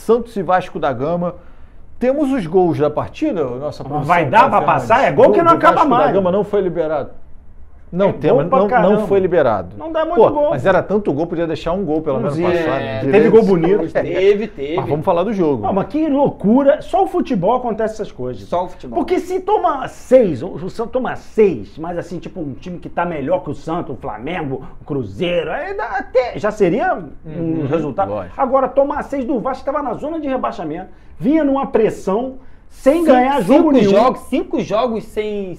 Santos e Vasco da Gama. Temos os gols da partida? Nossa vai dar para passar? É gol que não acaba Vasco mais. Da Gama não foi liberado. Não, não foi liberado. Não dá muito gol. Mas era tanto gol, podia deixar um gol pelo menos passar. Né? Teve gol bonito. Teve. Mas vamos falar do jogo. Não, mas que loucura. Só o futebol acontece essas coisas. Só o futebol. Porque se toma 6, o Santos toma 6, mas assim, tipo um time que tá melhor que o Santos, o Flamengo, o Cruzeiro, aí até já seria um resultado. Lógico. Agora, tomar 6 do Vasco, estava na zona de rebaixamento, vinha numa pressão, sem ganhar jogo nenhum. 5 jogos sem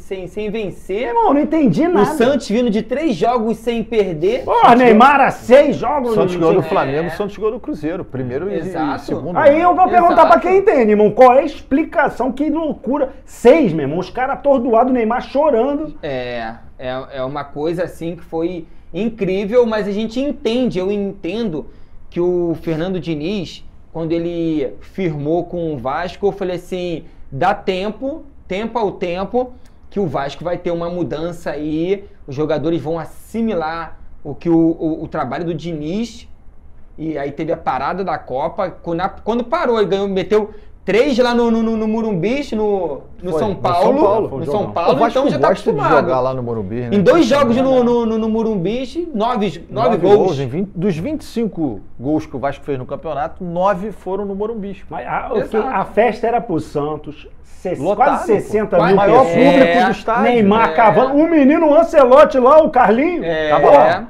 vencer. Irmão, não entendi nada. O Santos vindo de 3 jogos sem perder. Porra, Neymar a 6 jogos. O Santos ganhou do Flamengo, o Santos ganhou do Cruzeiro. Primeiro e segundo. Aí eu vou perguntar pra quem entende, irmão, qual é a explicação? Que loucura. 6, meu irmão, os caras atordoados, o Neymar chorando. É uma coisa assim que foi incrível, mas a gente entende, eu entendo que o Fernando Diniz, quando ele firmou com o Vasco, eu falei assim, dá tempo ao tempo, que o Vasco vai ter uma mudança aí, os jogadores vão assimilar o trabalho do Diniz, e aí teve a parada da Copa, quando parou, ele ganhou, meteu 3 lá no Morumbi, no São Paulo. No São Paulo, então já tá acostumado. De jogar lá no Morumbi, né? Em 2 jogos no Morumbi, 9 gols. Dos 25 gols que o Vasco fez no campeonato, 9 foram no Morumbi. Mas a festa era pro Santos. Lotado, quase 60 mil. O maior público do estádio. Neymar cavando. O menino Ancelotti lá, o Carlinho.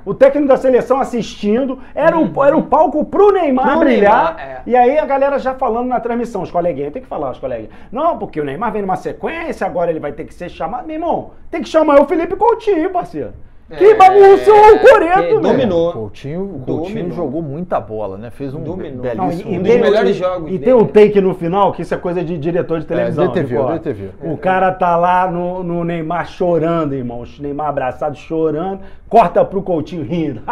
O técnico da seleção assistindo. Era o palco pro Neymar brilhar. E aí a galera já falando na transmissão. Os coleguinhas, tem que falar, os coleguinhas. Não, porque o Neymar vem numa sequência, agora ele vai ter que ser chamado. Meu irmão, tem que chamar o Felipe Coutinho, parceiro. Que bagunçou o Coreto, dominou. O Coutinho jogou muita bola, né? Fez um belíssimo um dos melhores jogos. E tem um take no final, que isso é coisa de diretor de televisão. DTV. O cara tá lá no Neymar chorando, irmão. O Neymar abraçado, chorando. Corta pro Coutinho rindo.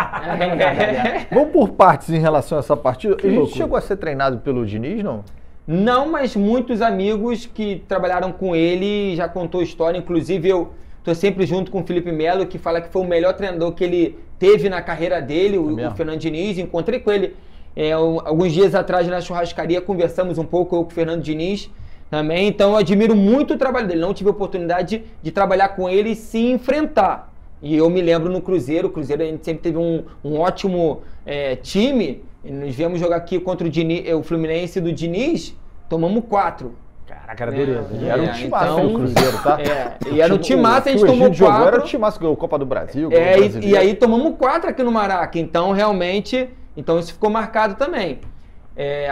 Vamos por partes em relação a essa partida. Ele chegou a ser treinado pelo Diniz, não? Não, mas muitos amigos que trabalharam com ele já contou história. Inclusive eu tô sempre junto com o Felipe Melo, que fala que foi o melhor treinador que ele teve na carreira dele, o Fernando Diniz. Encontrei com ele alguns dias atrás na churrascaria, conversamos um pouco eu com o Fernando Diniz também. Então eu admiro muito o trabalho dele. Não tive a oportunidade de trabalhar com ele e se enfrentar. E eu me lembro no Cruzeiro, a gente sempre teve um ótimo time. Nós viemos jogar aqui contra o Fluminense do Diniz, tomamos 4. Caraca, era dureza. E era um timaço no Cruzeiro, tá? E era um timaço, a gente tomou 4. Jogou, era o timaço que ganhou Copa do Brasil. E aí tomamos 4 aqui no Maraca. Então, realmente, isso ficou marcado também.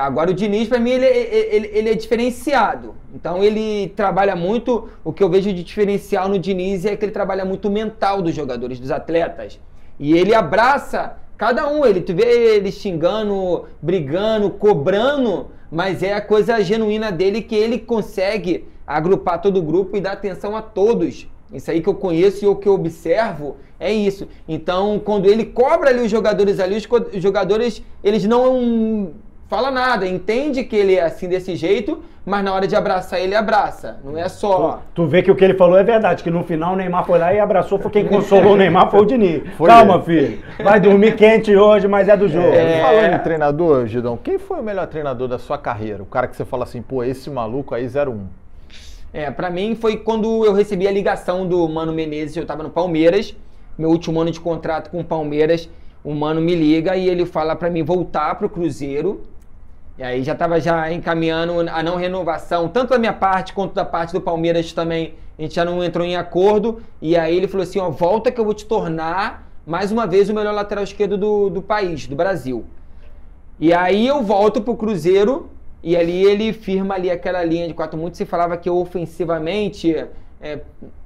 Agora o Diniz, para mim, ele é diferenciado. Então ele trabalha muito, o que eu vejo de diferencial no Diniz é que ele trabalha muito o mental dos jogadores, dos atletas. E ele abraça cada um, tu vê ele xingando, brigando, cobrando, mas é a coisa genuína dele que ele consegue agrupar todo o grupo e dar atenção a todos. Isso aí que eu conheço e o que eu observo é isso. Então, quando ele cobra ali os jogadores, os jogadores, eles não falam nada, entende que ele é assim desse jeito, mas na hora de abraçar ele abraça, não é só... Tu vê que o que ele falou é verdade, que no final o Neymar foi lá e abraçou, foi quem consolou o Neymar foi o Diniz. Calma, filho, vai dormir quente hoje, mas é do jogo. Falando em treinador, Gidão, quem foi o melhor treinador da sua carreira? O cara que você fala assim, pô, esse maluco aí 01. Pra mim foi quando eu recebi a ligação do Mano Menezes, eu tava no Palmeiras, meu último ano de contrato com o Palmeiras, o Mano me liga e ele fala pra mim voltar pro Cruzeiro. E aí já estava encaminhando a não renovação, tanto da minha parte quanto da parte do Palmeiras também, a gente já não entrou em acordo, e aí ele falou assim, volta que eu vou te tornar, mais uma vez, o melhor lateral esquerdo do país, do Brasil. E aí eu volto pro Cruzeiro, e ali ele firma ali aquela linha de 4. Muito se falava que ofensivamente,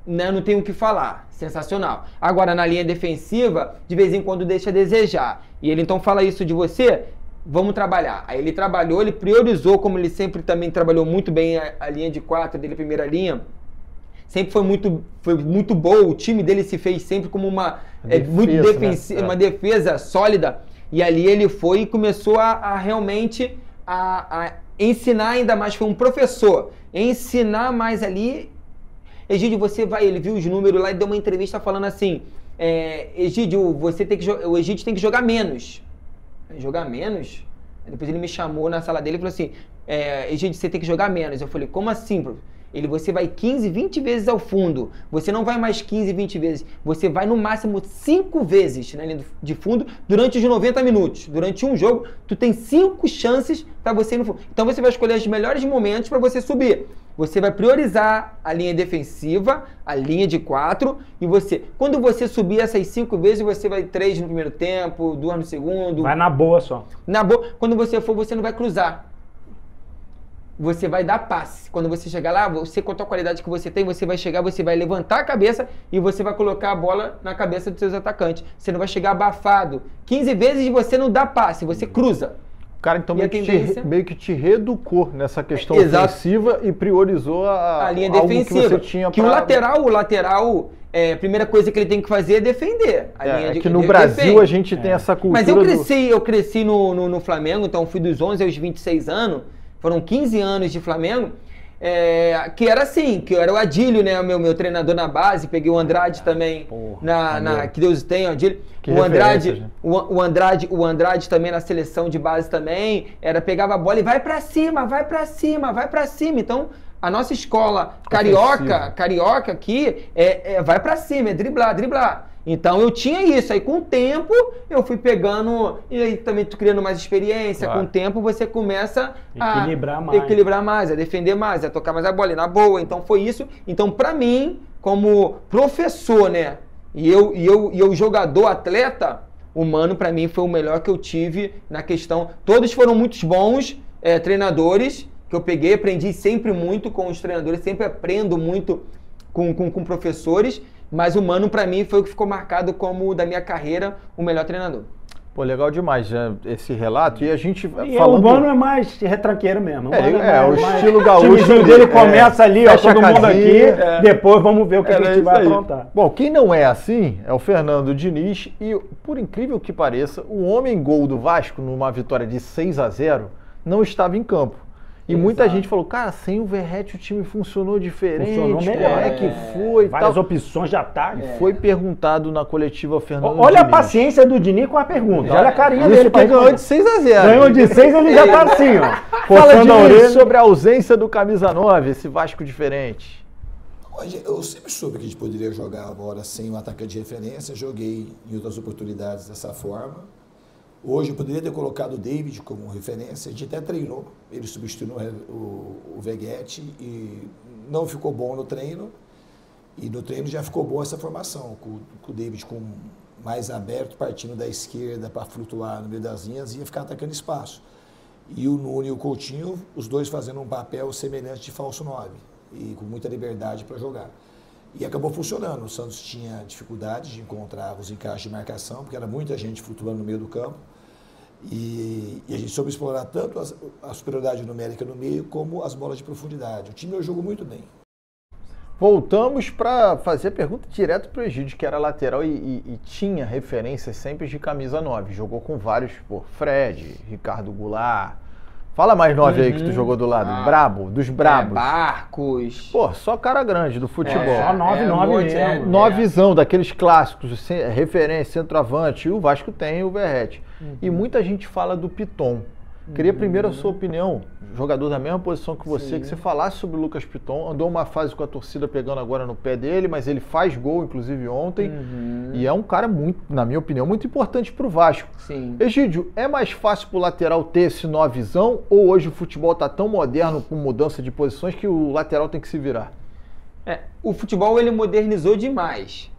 não tenho o que falar, sensacional. Agora na linha defensiva, de vez em quando deixa a desejar. E ele então fala isso de você... Vamos trabalhar. Aí ele trabalhou, ele priorizou, como ele sempre também trabalhou muito bem a linha de 4 dele, primeira linha. Sempre foi muito boa, o time dele se fez sempre como uma defesa sólida. E ali ele foi e começou a realmente a ensinar ainda mais, foi um professor. Ensinar mais ali. Egídio, ele viu os números lá e deu uma entrevista falando assim, Egídio, o Egídio tem que jogar menos. Jogar menos? Depois ele me chamou na sala dele e falou assim, gente, você tem que jogar menos. Eu falei, como assim, prof? Você vai 15, 20 vezes ao fundo. Você não vai mais 15, 20 vezes. Você vai no máximo 5 vezes na linha de fundo durante os 90 minutos. Durante um jogo, tu tem 5 chances para você ir no fundo. Então você vai escolher os melhores momentos para você subir. Você vai priorizar a linha defensiva, a linha de 4, e quando você subir essas 5 vezes, você vai 3 no primeiro tempo, 2 no segundo. Vai na boa só. Na boa. Quando você for, você não vai cruzar. Você vai dar passe. Quando você chegar lá, você com a tua qualidade que você tem, você vai chegar, você vai levantar a cabeça e você vai colocar a bola na cabeça dos seus atacantes. Você não vai chegar abafado. 15 vezes você não dá passe, você cruza. O cara então meio que te reeducou nessa questão ofensiva e priorizou a linha defensiva. Que você tinha o lateral, a primeira coisa que ele tem que fazer é defender. Que no Brasil a gente tem essa cultura. Mas eu cresci no Flamengo, então fui dos 11 aos 26 anos. Foram 15 anos de Flamengo, que era assim, que eu era o Adílio, né, meu treinador na base, peguei o Andrade também, que Deus tenha, o Adílio. O Andrade também na seleção de base também, pegava a bola e vai pra cima, vai pra cima, vai pra cima. Então, a nossa escola carioca aqui, vai pra cima, é driblar. Então eu tinha isso, aí com o tempo eu fui pegando, e aí também tu criando mais experiência, com o tempo você começa a equilibrar mais, a defender mais, a tocar mais a bola, e na boa, então foi isso. Então pra mim, como professor, né, e eu jogador, atleta, o Mano pra mim foi o melhor que eu tive na questão, todos foram muito bons treinadores, que eu peguei, aprendi sempre muito com os treinadores, sempre aprendo muito com professores, mas o Mano, pra mim, foi o que ficou marcado como, da minha carreira, o melhor treinador. Pô, legal demais esse relato. E a gente falando... O Mano é mais retranqueiro mesmo. O estilo gaúcho. O time dele começa ali, ó, todo mundo aqui, depois vamos ver o que a gente vai aprontar. Bom, quem não é assim é o Fernando Diniz e, por incrível que pareça, o homem gol do Vasco, numa vitória de 6-0, não estava em campo. E muita gente falou, cara, sem o Verratti o time funcionou diferente, como é que foi? Várias opções de ataque. E foi perguntado na coletiva ao Fernando Olha Diniz. A paciência do Diniz com a pergunta, olha a carinha dele. Ele ganhou de 6-0. Ganhou de 6, ele já tá assim, ó. Fala, Diniz, sobre a ausência do camisa 9, esse Vasco diferente. Eu sempre soube que a gente poderia jogar agora sem um atacante de referência, joguei em outras oportunidades dessa forma. Hoje eu poderia ter colocado o David como referência, a gente até treinou, ele substituiu o Veguete e não ficou bom no treino, e no treino já ficou boa essa formação, com o David mais aberto, partindo da esquerda para flutuar no meio das linhas e ia ficar atacando espaço. E o Nuno e o Coutinho, os dois fazendo um papel semelhante de falso 9, e com muita liberdade para jogar. E acabou funcionando, o Santos tinha dificuldade de encontrar os encaixes de marcação, porque era muita gente flutuando no meio do campo. E a gente soube explorar tanto a superioridade numérica no meio, como as bolas de profundidade. O time jogou muito bem. Voltamos para fazer a pergunta direto para o Egídio, que era lateral e tinha referências sempre de camisa 9. Jogou com vários, Fred, Ricardo Goulart. Fala mais 9 aí que tu jogou do lado. Brabo, dos brabos. Barcos. Só cara grande do futebol. Só 9 mesmo. Novizão, daqueles clássicos, referência, centroavante. E o Vasco tem o Verratti. E muita gente fala do Piton. Queria primeiro a sua opinião, jogador da mesma posição que você, que você falasse sobre o Lucas Piton. Andou uma fase com a torcida pegando agora no pé dele, mas ele faz gol, inclusive ontem. E é um cara muito, na minha opinião, muito importante pro Vasco. Sim. Egídio, é mais fácil pro lateral ter esse novizão ou hoje o futebol tá tão moderno com mudança de posições que o lateral tem que se virar? O futebol ele modernizou demais.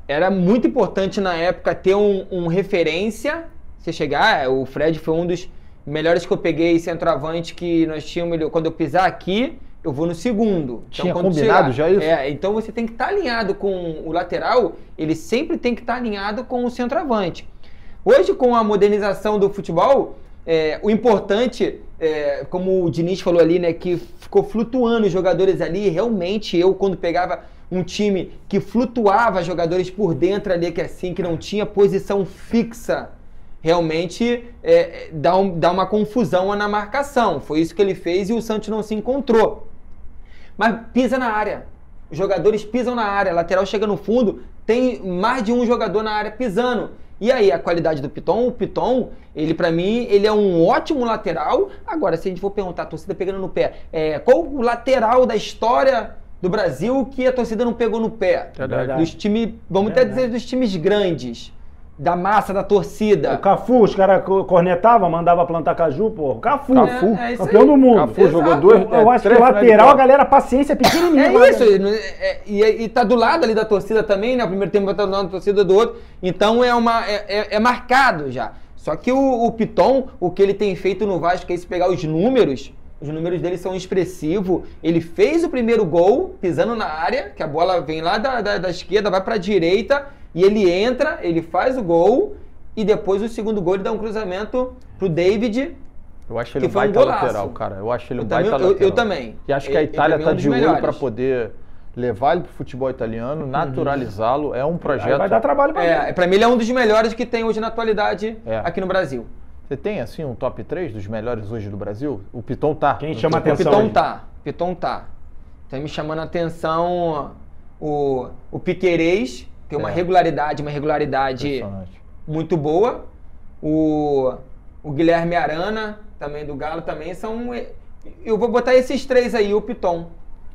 Era muito importante na época ter um referência. Você chegar, o Fred foi um dos melhores que eu peguei, centroavante, que nós tínhamos. Quando eu pisar aqui, eu vou no segundo. Tinha então, combinado já isso? Então você tem que estar alinhado com o lateral, ele sempre tem que estar alinhado com o centroavante. Hoje, com a modernização do futebol, o importante, como o Diniz falou ali, né, que ficou flutuando os jogadores ali, realmente eu, quando pegava um time que flutuava jogadores por dentro ali, que assim, que não tinha posição fixa, realmente dá uma confusão na marcação. Foi isso que ele fez e o Santos não se encontrou. Mas pisa na área. Os jogadores pisam na área. Lateral chega no fundo, tem mais de um jogador na área pisando. E aí, a qualidade do Piton? O Piton, ele pra mim, ele é um ótimo lateral. Agora, se a gente for perguntar, a torcida pegando no pé, qual o lateral da história do Brasil que a torcida não pegou no pé? Dos times, vamos até dizer, dos times grandes. Da massa, da torcida. O Cafu, os caras cornetavam, mandava plantar caju, pô. Cafu, campeão do mundo. Cafu jogou 2. Eu acho que o lateral, a galera, paciência pequenininha. É isso, e tá do lado ali da torcida também, né? O primeiro tempo tá do lado da torcida do outro. Então é marcado já. Só que o Piton, o que ele tem feito no Vasco, é se pegar os números dele são expressivos. Ele fez o primeiro gol, pisando na área, que a bola vem lá da esquerda, vai pra direita. E ele entra, ele faz o gol, e depois o segundo gol ele dá um cruzamento pro David. Eu acho ele um baita lateral, cara. Eu acho ele um baita lateral. Eu também. E acho que a Itália tá de olho para poder levar ele pro futebol italiano, naturalizá-lo. É um projeto... Aí vai dar trabalho pra ele. Pra mim ele é um dos melhores que tem hoje na atualidade aqui no Brasil. Você tem, assim, um top 3 dos melhores hoje do Brasil? O Piton tá. Quem chama a atenção? Piton tá. Tá me chamando a atenção o Piquerez. Tem uma regularidade muito boa. O Guilherme Arana, também do Galo, também são... Eu vou botar esses 3 aí, o Piton.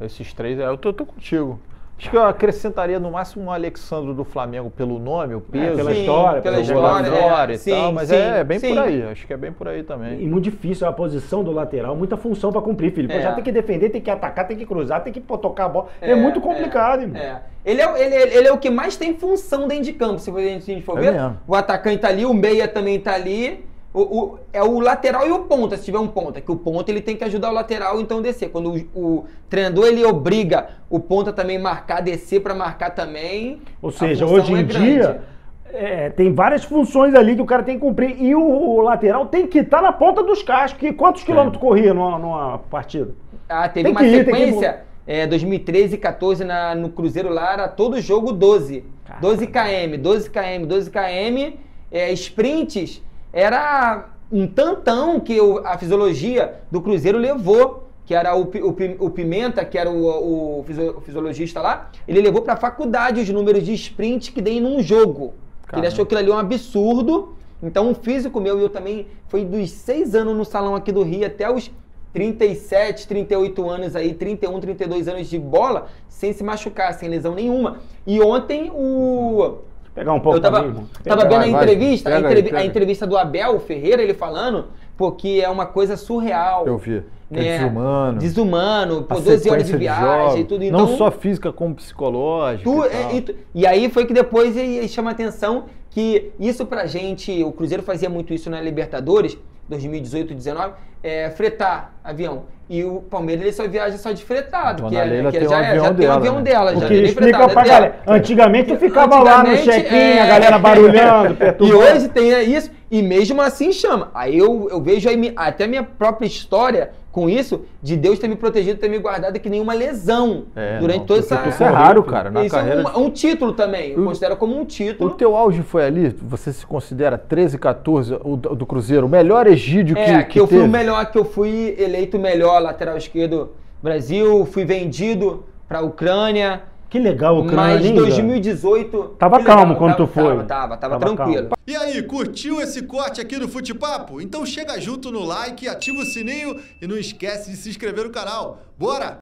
Esses 3, eu tô contigo. Acho que eu acrescentaria no máximo um Alexandro do Flamengo pelo nome, o peso. Pela história e tal, mas é bem por aí. Acho que é bem por aí também. E muito difícil a posição do lateral, muita função para cumprir, Felipe. Já tem que defender, tem que atacar, tem que cruzar, tem que tocar a bola. É muito complicado, irmão. Ele é o que mais tem função dentro de campo, se a gente for ver. Mesmo. O atacante tá ali, o meia também tá ali. É o lateral e o ponta, se tiver um ponta. Que o ponta ele tem que ajudar o lateral então descer. Quando o treinador ele obriga o ponta também marcar, descer para marcar também. Ou seja, hoje em dia tem várias funções ali que o cara tem que cumprir. E o lateral tem que estar na ponta dos cascos. Que quantos quilômetros corria numa partida? Teve uma sequência. 2013 e 14 no Cruzeiro lá, era todo jogo 12. 12 km. Sprints. Era um tantão que a fisiologia do Cruzeiro levou, que era o Pimenta, que era o fisiologista lá, ele levou para a faculdade os números de sprint que dei num jogo. Ele achou aquilo ali um absurdo. Então um físico meu, e eu também, foi dos 6 anos no salão aqui do Rio até os 37, 38 anos aí, 31, 32 anos de bola, sem se machucar, sem lesão nenhuma. E ontem pegar um pouco. Eu tava vendo a entrevista do Abel Ferreira, ele falando, porque é uma coisa surreal. Eu vi. Né? Desumano. 12 horas de viagem e tudo. Então, não só física, como psicológica. E aí foi que depois ele chama a atenção que isso pra gente, o Cruzeiro fazia muito isso na Libertadores, 2018 e 2019, fretar avião. E o Palmeiras ele só viaja só de fretado, que já tem um avião dela. O que explica pra galera. Antigamente tu ficava lá no check-in, a galera barulhando, perturbando. E hoje tem isso, e mesmo assim chama. Aí eu vejo até minha própria história com isso, de Deus ter me protegido, ter me guardado, que nenhuma lesão durante toda essa... Isso é raro, cara, na carreira. É um título também, eu considero como um título. O teu auge foi ali? Você se considera 13, 14, o do Cruzeiro, o melhor Egídio que eu fui o melhor, que eu fui eleito o melhor lateral esquerdo do Brasil, fui vendido pra Ucrânia. Que legal, Ucrânia. Mas em 2018... Tava calmo quando tu foi. Tava tranquilo. Calmo. E aí, curtiu esse corte aqui do Fute-Papo? Então chega junto no like, ativa o sininho e não esquece de se inscrever no canal. Bora!